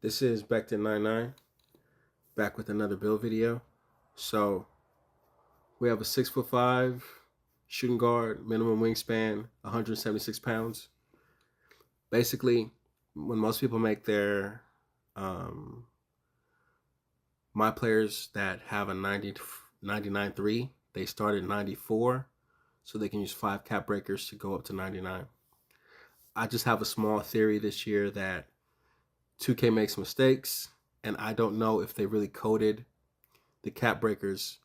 This is Becton99 back with another build video. So we have a 6'5" shooting guard, minimum wingspan, 176 pounds. Basically, when most people make their my players that have a 99.3, they start at 94, so they can use 5 cap breakers to go up to 99. I just have a small theory this year that 2K makes mistakes, and I don't know if they really coded the cap breakers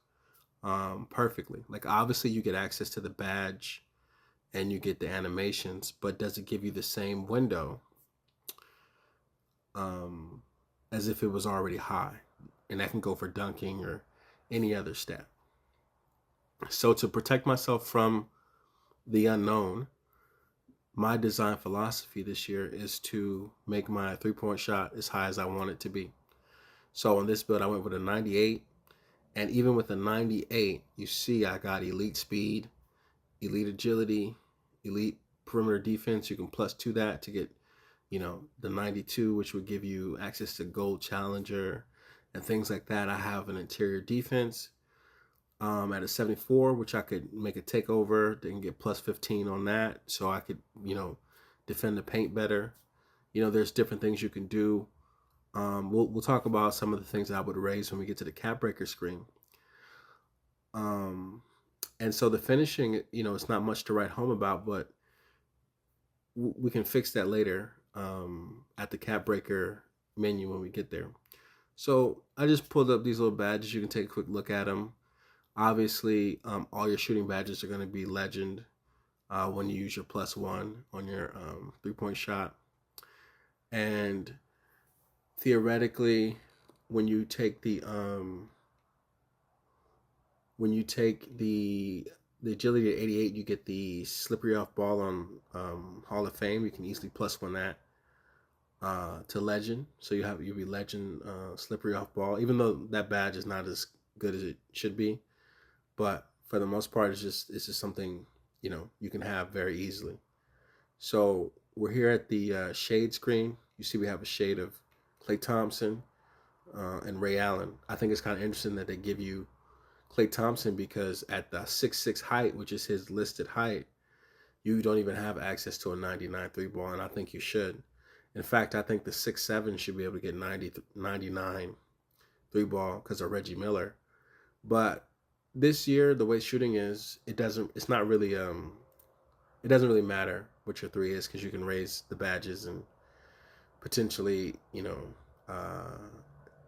perfectly. Like, obviously you get access to the badge and you get the animations, but does it give you the same window as if it was already high? And that can go for dunking or any other stat. So to protect myself from the unknown, my design philosophy this year is to make my three-point shot as high as I want it to be. So on this build, I went with a 98. And even with a 98, you see I got elite speed, elite agility, elite perimeter defense. You can +2 that to get, the 92, which would give you access to gold challenger and things like that. I have an interior defense at a 74, which I could make a takeover and get +15 on that. So I could, defend the paint better. There's different things you can do. We'll talk about some of the things I would raise when we get to the cap breaker screen. And so the finishing, it's not much to write home about, but we can fix that later at the cap breaker menu when we get there. So I just pulled up these little badges. You can take a quick look at them. Obviously, all your shooting badges are going to be legend when you use your +1 on your three-point shot. And theoretically, when you take the agility at 88, you get the slippery off ball on Hall of Fame. You can easily +1 that to legend. So you'll be legend slippery off ball, even though that badge is not as good as it should be. But for the most part, it's just something you can have very easily. So we're here at the shade screen. You see we have a shade of Klay Thompson and Ray Allen. I think it's kind of interesting that they give you Klay Thompson because at the 6'6" height, which is his listed height, you don't even have access to a 99 3 ball, and I think you should. In fact, I think the 6'7" should be able to get 99 3 ball because of Reggie Miller. But this year, the way shooting is, it doesn't really matter what your 3 is because you can raise the badges and potentially,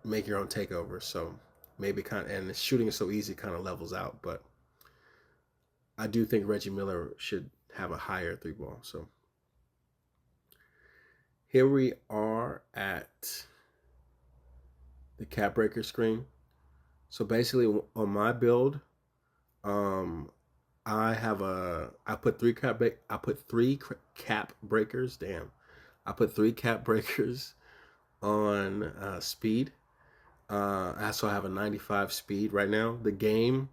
make your own takeover. So maybe and the shooting is so easy, kind of levels out. But I do think Reggie Miller should have a higher 3 ball. So here we are at the cap breaker screen. So basically on my build, I put 3 cap breakers. Damn, I put 3 cap breakers on speed. I also have a 95 speed right now. The game,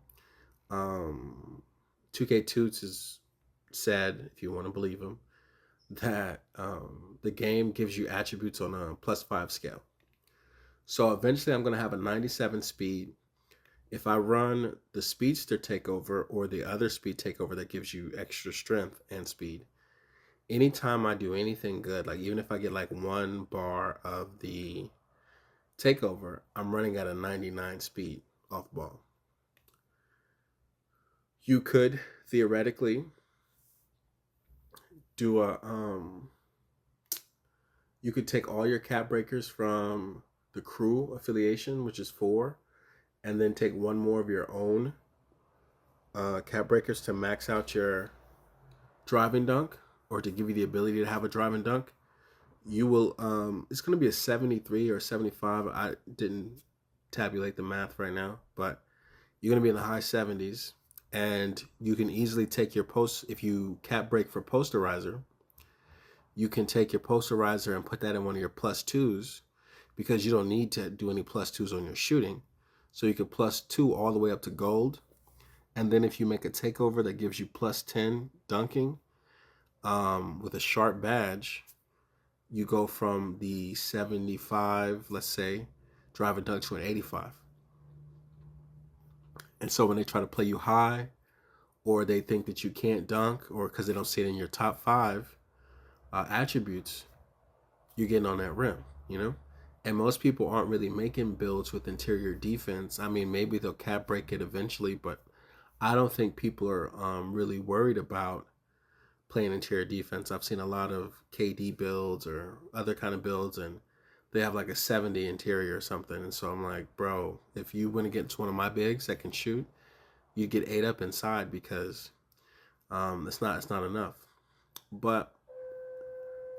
2K Toots is said, if you want to believe him, that the game gives you attributes on a +5 scale. So eventually I'm going to have a 97 speed. If I run the speedster takeover or the other speed takeover that gives you extra strength and speed, anytime I do anything good, like even if I get like 1 bar of the takeover, I'm running at a 99 speed off ball. You could theoretically do you could take all your cap breakers from the crew affiliation, which is 4, and then take 1 more of your own cap breakers to max out your driving dunk, or to give you the ability to have a driving dunk. You will it's going to be a 73 or 75. I didn't tabulate the math right now, but you're going to be in the high 70s, and you can easily take your if you cap break for posterizer, you can take your posterizer and put that in one of your +2s, because you don't need to do any +2s on your shooting. So you could +2 all the way up to gold. And then if you make a takeover that gives you +10 dunking with a sharp badge, you go from the 75, let's say, driving dunk to an 85. And so when they try to play you high, or they think that you can't dunk, or because they don't see it in your top five attributes, you're getting on that rim, you know? And most people aren't really making builds with interior defense. I mean, maybe they'll cap break it eventually, but I don't think people are really worried about playing interior defense. I've seen a lot of KD builds or other kind of builds, and they have like a 70 interior or something. And so I'm like, bro, if you want to get into one of my bigs that can shoot, you get ate up inside because it's not enough. But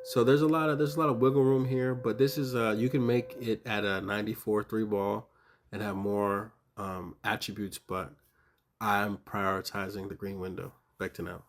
so there's a lot of wiggle room here, but this is you can make it at a 94 three ball and have more attributes, but I'm prioritizing the green window. Back to now.